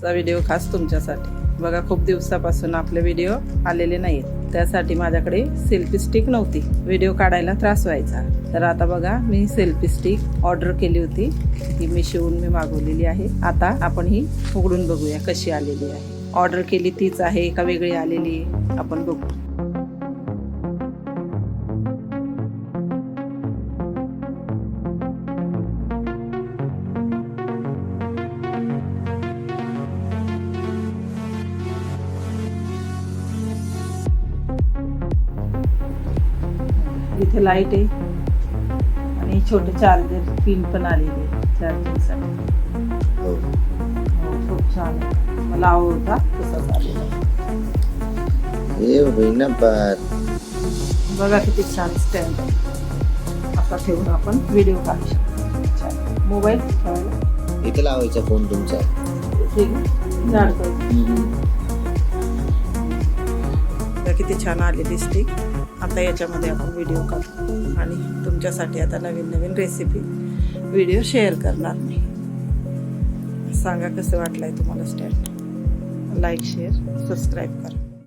चा व्हिडिओ खास तुमच्यासाठी। बघा खूप दिवसापासून आपले व्हिडिओ आलेले नाहीत, त्यासाठी माझ्याकडे सेल्फी स्टिक नव्हती, व्हिडिओ काढायला त्रास व्हायचा। तर आता बघा मी सेल्फी स्टिक ऑर्डर केली होती, ती मिशोवरून मी मागवलेली आहे। आता आपण ही उघडून बघूया कशी आलेली आहे। ऑर्डर केली तीच आहे का वेगळी आलेली आपण बघू। इथे लाईट आहे आणि छोटे चार्जर पिन पण आलेले आहे चार्जिंगसाठी। खूप छान आहे, मला आवडता तसाच आलेला आहे। बघा किती छान स्टँड आहे, असा ठेवून आपण व्हिडिओ काढू शकतो। मोबाईल ठेवायला इथे लावायचा फोन तुमचा, किती छान आलेली स्टिक। आता याच्यामध्ये आपण व्हिडिओ काढू आणि तुमच्यासाठी आता नवीन नवीन रेसिपी व्हिडिओ शेअर करणार मी। सांगा कसं वाटलंय तुम्हाला स्टँड। लाईक शेअर सबस्क्राईब करा।